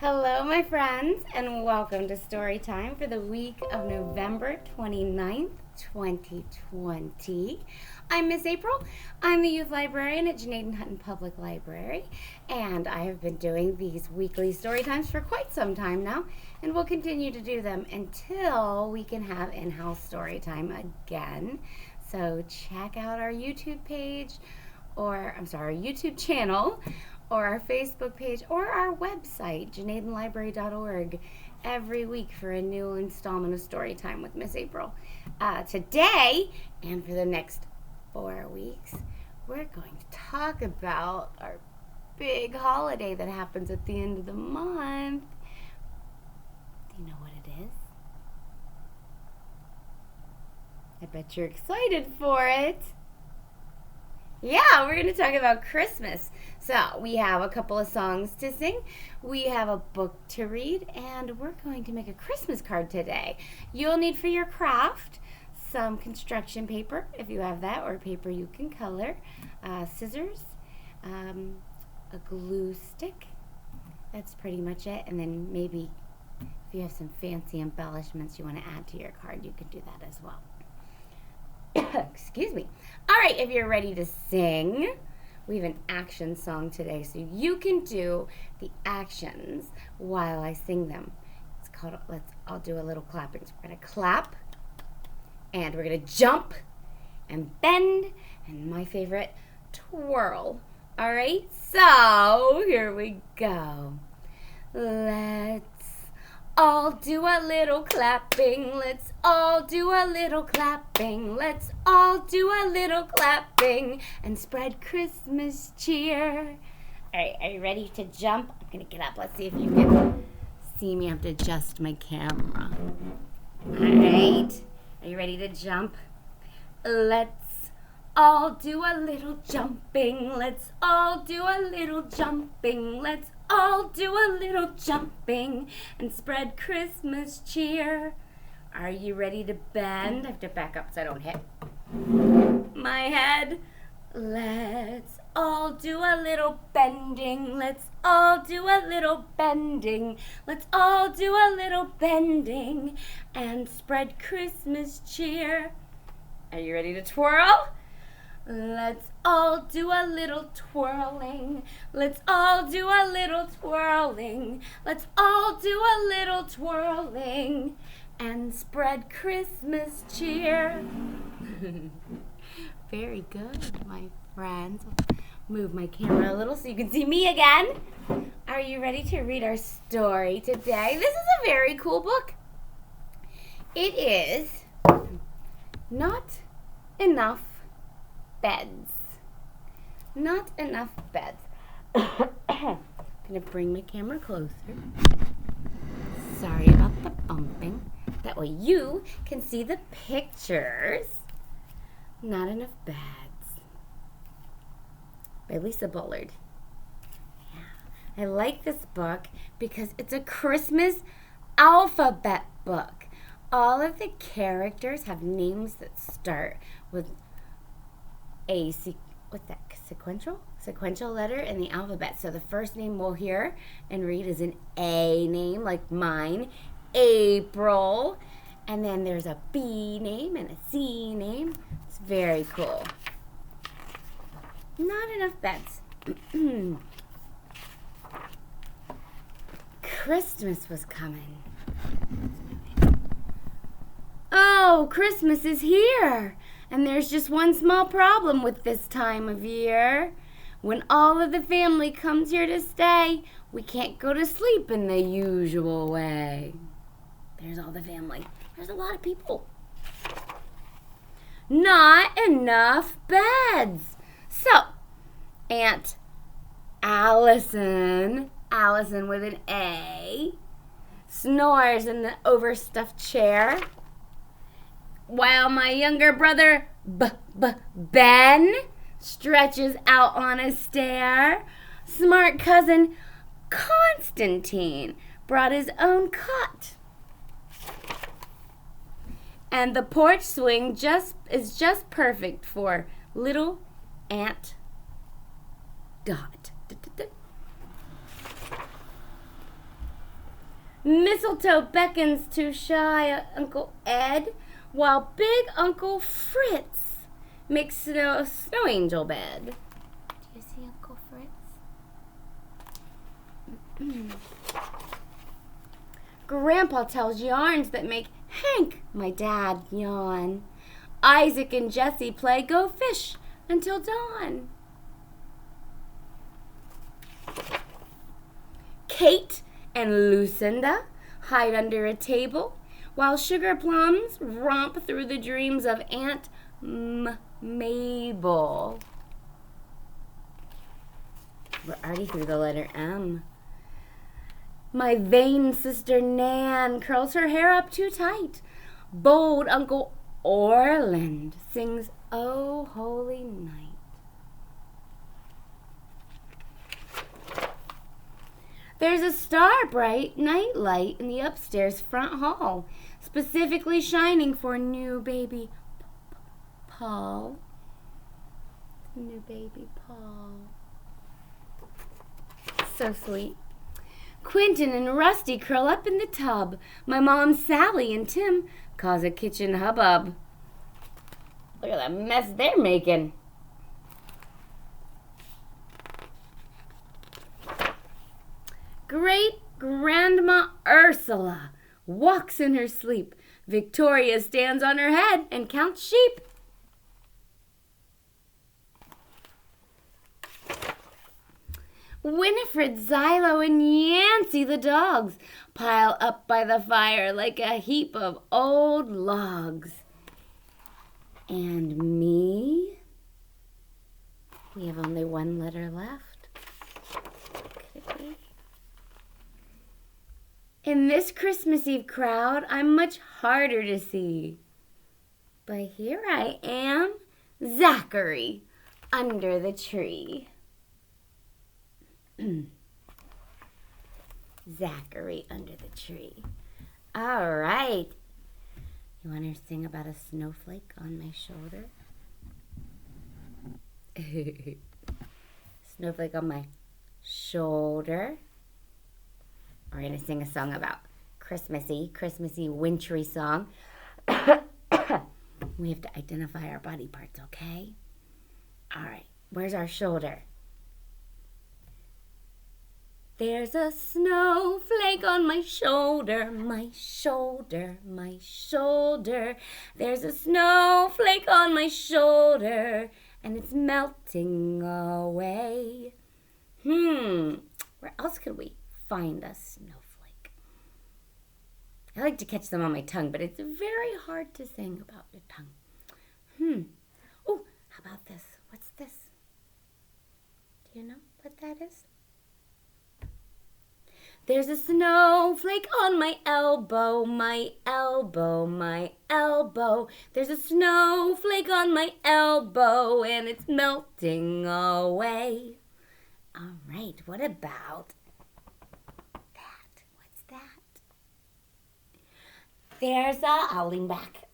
Hello, my friends, and welcome to Storytime for the week of November 29th, 2020. I'm Miss April. I'm the youth librarian at Janaden Hutton Public Library, and I have been doing these weekly Storytimes for quite some time now, and we'll continue to do them until we can have in-house Storytime again. So check out our YouTube page, our YouTube channel, or our Facebook page, or our website, janadenlibrary.org, every week for a new installment of Storytime with Miss April. Today, and for the next 4 weeks, we're going to talk about our big holiday that happens at the end of the month. Do you know what it is? I bet you're excited for it. Yeah, we're going to talk about Christmas. So we have a couple of songs to sing, we have a book to read, and we're going to make a Christmas card today. You'll need for your craft some construction paper, if you have that, or paper you can color, scissors, a glue stick. That's pretty much it. And then maybe if you have some fancy embellishments you want to add to your card, you can do that as well. Excuse me. All right, if you're ready to sing, we have an action song today, so you can do the actions while I sing them. It's called, I'll do a little clapping. So we're going to clap, and we're going to jump and bend, and my favorite, twirl. All right, so here we go. Let's all do a little clapping. Let's all do a little clapping. Let's all do a little clapping and spread Christmas cheer. All right, are you ready to jump? I'm going to get up. Let's see if you can see me. I have to adjust my camera. All right, are you ready to jump? Let's all do a little jumping. Let's all do a little jumping. Let's all do a little jumping and spread Christmas cheer. Are you ready to bend? I have to back up so I don't hit my head. Let's all do a little bending. Let's all do a little bending. Let's all do a little bending and spread Christmas cheer. Are you ready to twirl? Let's all do a little twirling. Let's all do a little twirling. Let's all do a little twirling and spread Christmas cheer. Very good, my friends. Move my camera a little so you can see me again. Are you ready to read our story today? This is a very cool book. It is Not Enough Beds. Not enough beds. I'm going to bring my camera closer. Sorry about the bumping. That way you can see the pictures. Not Enough Beds by Lisa Bullard. Yeah. I like this book because it's a Christmas alphabet book. All of the characters have names that start with a sequential letter in the alphabet. So the first name we'll hear and read is an A name, like mine, April. And then there's a B name and a C name. It's very cool. Not enough beds. Christmas was coming. Oh, Christmas is here. And there's just one small problem with this time of year. When all of the family comes here to stay, we can't go to sleep in the usual way. There's all the family. There's a lot of people. Not enough beds. So, Aunt Allison with an A, snores in the overstuffed chair, while my younger brother, Ben, stretches out on a stair. Smart cousin Constantine brought his own cot. And the porch swing is just perfect for little Aunt Dot. Mistletoe beckons to shy Uncle Ed, while big Uncle Fritz makes snow angel bed. Do you see Uncle Fritz? Grandpa tells yarns that make Hank, my dad, yawn. Isaac and Jessie play go fish until dawn. Kate and Lucinda hide under a table, while sugar plums romp through the dreams of Aunt Mabel. We're already through the letter M. My vain sister Nan curls her hair up too tight. Bold Uncle Orland sings "Oh Holy Night." There's a star bright night light in the upstairs front hall, specifically shining for new baby Paul. New baby Paul. So sweet. Quentin and Rusty curl up in the tub. My mom, Sally, and Tim cause a kitchen hubbub. Look at that mess they're making. Great Grandma Ursula walks in her sleep. Victoria stands on her head and counts sheep. Winifred, Xylo, and Yancey, the dogs, pile up by the fire like a heap of old logs. And me? We have only one letter left. Could it be? In this Christmas Eve crowd, I'm much harder to see. But here I am, Zachary, under the tree. Zachary under the tree. All right. You want to sing about a snowflake on my shoulder? Snowflake on my shoulder. We're going to sing a song about Christmassy, wintry song. We have to identify our body parts, okay? All right. Where's our shoulder? There's a snowflake on my shoulder, my shoulder, my shoulder. There's a snowflake on my shoulder, and it's melting away. Where else could we find a snowflake? I like to catch them on my tongue, but it's very hard to sing about your tongue. Oh, how about this? What's this? Do you know what that is? There's a snowflake on my elbow, my elbow, my elbow. There's a snowflake on my elbow, and it's melting away. All right, what about that? What's that? I'll lean back.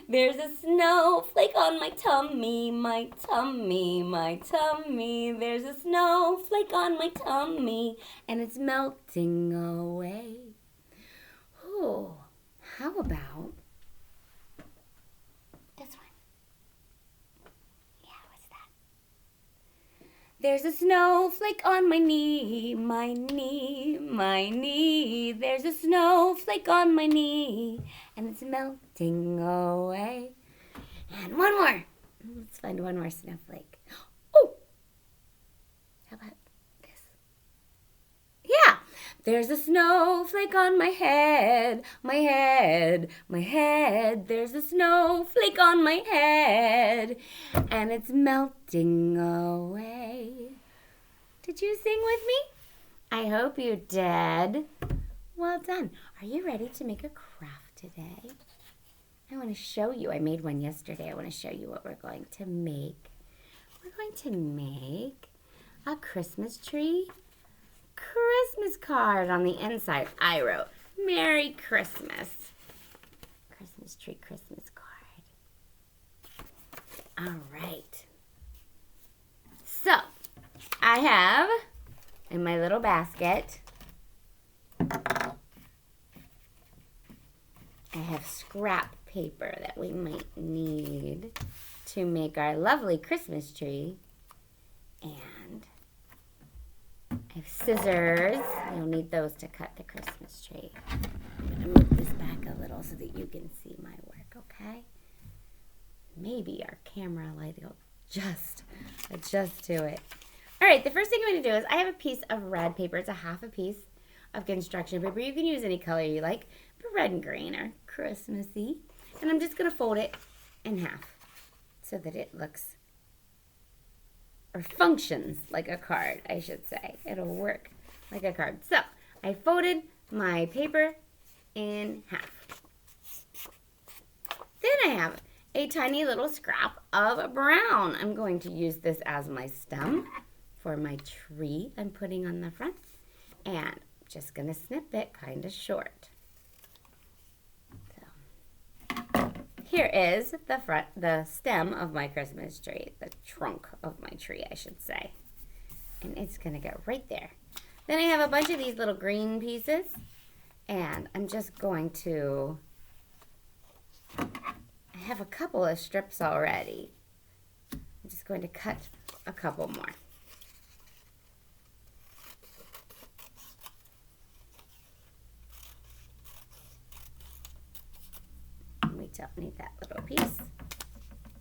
There's a snowflake on my tummy, my tummy, my tummy. There's a snowflake on my tummy, and it's melting away. Oh, how about this one? Yeah, what's that? There's a snowflake on my knee, my knee, my knee. There's a snowflake on my knee, and it's melting away. And one more. Let's find one more snowflake. Oh! How about this? Yeah! There's a snowflake on my head, my head, my head. There's a snowflake on my head, and it's melting away. Did you sing with me? I hope you did. Well done. Are you ready to make a craft today? I want to show you. I made one yesterday. I want to show you what we're going to make. We're going to make a Christmas tree Christmas card. On the inside, I wrote, Merry Christmas. Christmas tree Christmas card. All right. So, I have in my little basket I have scrap paper that we might need to make our lovely Christmas tree. And I have scissors. You'll need those to cut the Christmas tree. I'm going to move this back a little so that you can see my work, okay? Maybe our camera light will just adjust to it. All right, the first thing I'm going to do is I have a piece of red paper. It's a half a piece of construction paper. You can use any color you like, but red and green are Christmassy. And I'm just going to fold it in half so that it looks or functions like a card, I should say. It'll work like a card. So I folded my paper in half. Then I have a tiny little scrap of brown. I'm going to use this as my stem for my tree I'm putting on the front. And I'm just going to snip it kind of short. So here is the stem of my Christmas tree, the trunk of my tree, I should say. And it's going to go right there. Then I have a bunch of these little green pieces, and I'm just going to, I have a couple of strips already. I'm just going to cut a couple more. We don't need that little piece.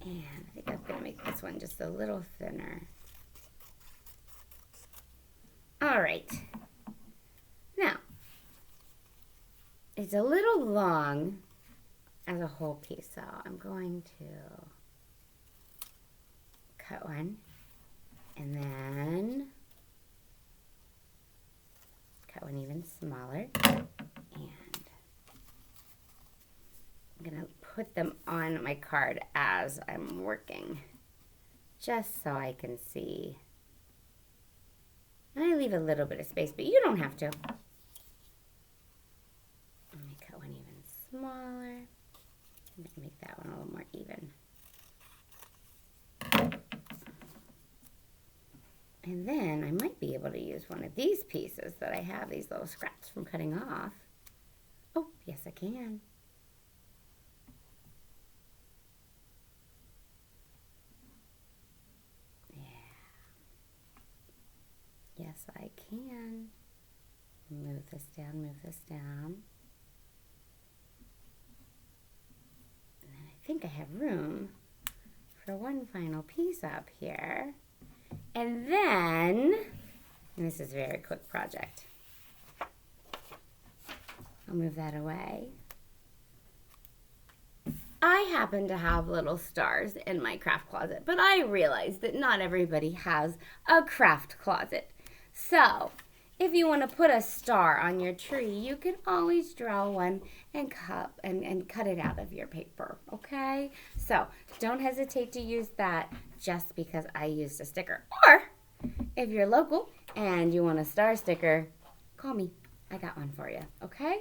And I think I'm going to make this one just a little thinner. All right. Now, it's a little long as a whole piece, so I'm going to cut one and then cut one even smaller. And I'm going to put them on my card as I'm working, just so I can see. And I leave a little bit of space, but you don't have to. Let me cut one even smaller. Make that one a little more even. And then I might be able to use one of these pieces that I have, these little scraps from cutting off. Oh, yes I can. Yes, I can. Move this down, move this down. And then I think I have room for one final piece up here. And then, and this is a very quick project. I'll move that away. I happen to have little stars in my craft closet, but I realize that not everybody has a craft closet. So, if you want to put a star on your tree, you can always draw one and cut it out of your paper, okay? So, don't hesitate to use that just because I used a sticker. Or, if you're local and you want a star sticker, call me. I got one for you, okay?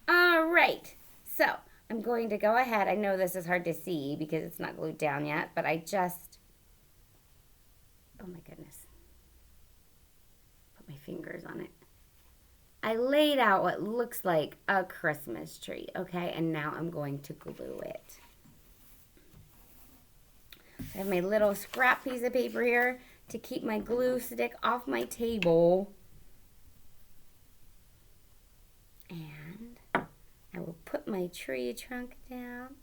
All right. So, I'm going to go ahead. I know this is hard to see because it's not glued down yet, but I just, oh my goodness. My fingers on it. I laid out what looks like a Christmas tree, okay? And now I'm going to glue it. I have my little scrap piece of paper here to keep my glue stick off my table. And I will put my tree trunk down.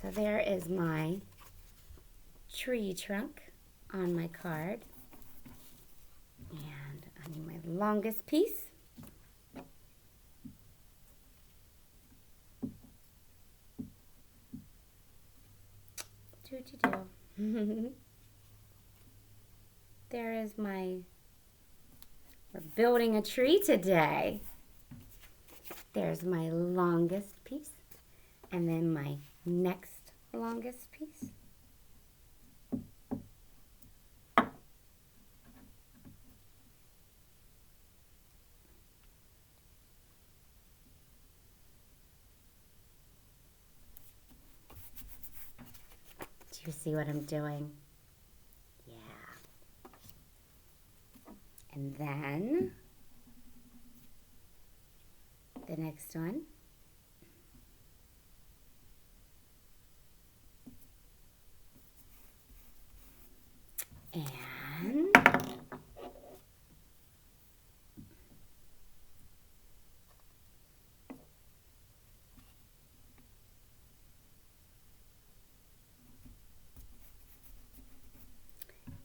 So there is my tree trunk on my card, and I need my longest piece. There is my, we're building a tree today. There's my longest piece, and then my next longest piece. Do you see what I'm doing? Yeah. And then the next one.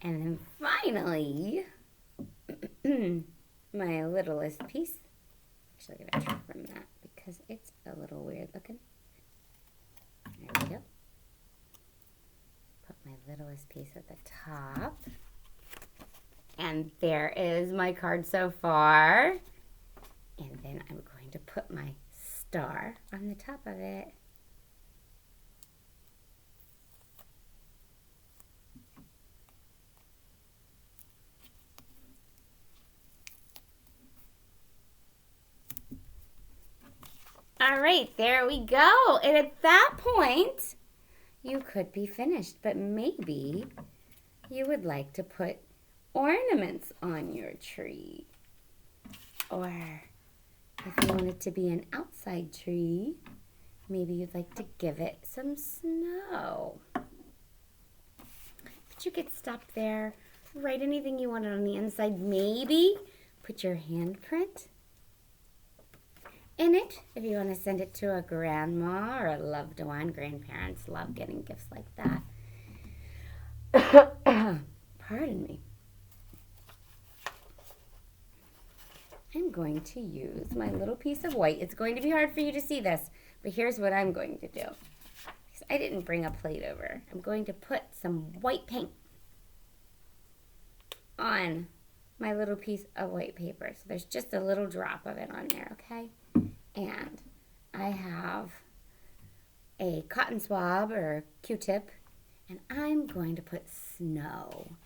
And then finally, my littlest piece. Actually, I'm going to trim that because it's a little weird looking. There we go. Put my littlest piece at the top. And there is my card so far. And then I'm going to put my star on the top of it. All right, there we go. And at that point, you could be finished, but maybe you would like to put ornaments on your tree. Or if you want it to be an outside tree, maybe you'd like to give it some snow. But you could stop there, write anything you wanted on the inside, maybe put your handprint in it if you want to send it to a grandma or a loved one. Grandparents love getting gifts like that. Pardon me. I'm going to use my little piece of white. It's going to be hard for you to see this, but here's what I'm going to do. Because I didn't bring a plate over. I'm going to put some white paint on my little piece of white paper. So there's just a little drop of it on there, okay? And I have a cotton swab or Q-tip, and I'm going to put snow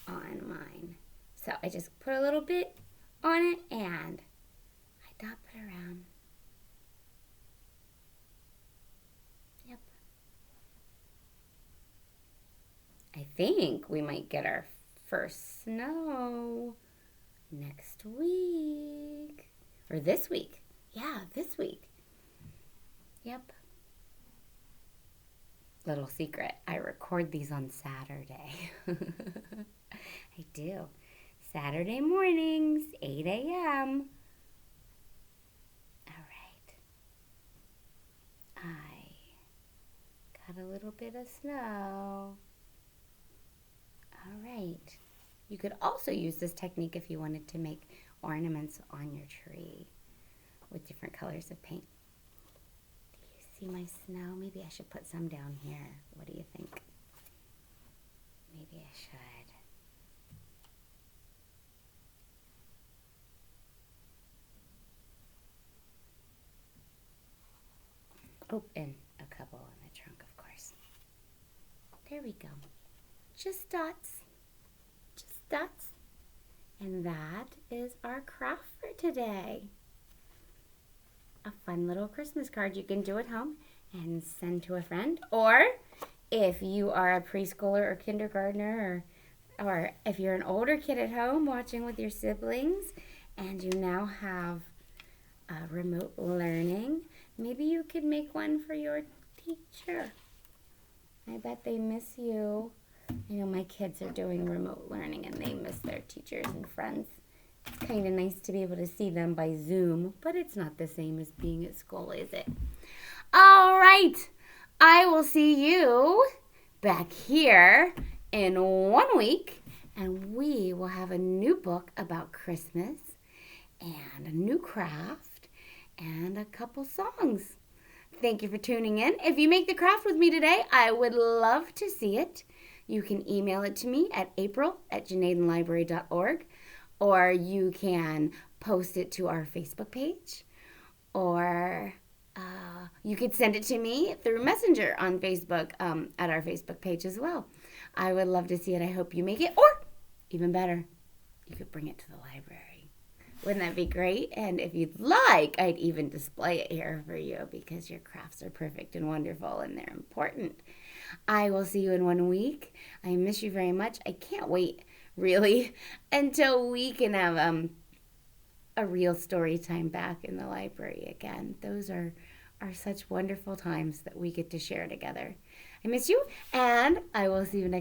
on mine. So I just put a little bit on it and I dot it around. Yep. I think we might get our first snow next week. Or this week. Yeah, this week. Yep. Little secret, I record these on Saturday. I do. Saturday mornings, 8 a.m. All right. I got a little bit of snow. All right. You could also use this technique if you wanted to make ornaments on your tree with different colors of paint. Do you see my snow? Maybe I should put some down here. What do you think? Maybe I should. Oh, and a couple in the trunk, of course. There we go. Just dots. Just dots. And that is our craft for today. A fun little Christmas card you can do at home and send to a friend. Or if you are a preschooler or kindergartner, or if you're an older kid at home watching with your siblings and you now have remote learning, maybe you could make one for your teacher. I bet they miss you. I know my kids are doing remote learning and they miss their teachers and friends. It's kind of nice to be able to see them by Zoom, but it's not the same as being at school, is it? All right. I will see you back here in 1 week, and we will have a new book about Christmas and a new craft and a couple songs. Thank you for tuning in. If you make the craft with me today, I would love to see it. You can email it to me at april@janadenlibrary.org, or you can post it to our Facebook page, or you could send it to me through Messenger on Facebook at our Facebook page as well. I would love to see it. I hope you make it, or even better, you could bring it to the library. Wouldn't that be great? And if you'd like, I'd even display it here for you because your crafts are perfect and wonderful and they're important. I will see you in 1 week. I miss you very much. I can't wait, really, until we can have a real story time back in the library again. Those are such wonderful times that we get to share together. I miss you, and I will see you next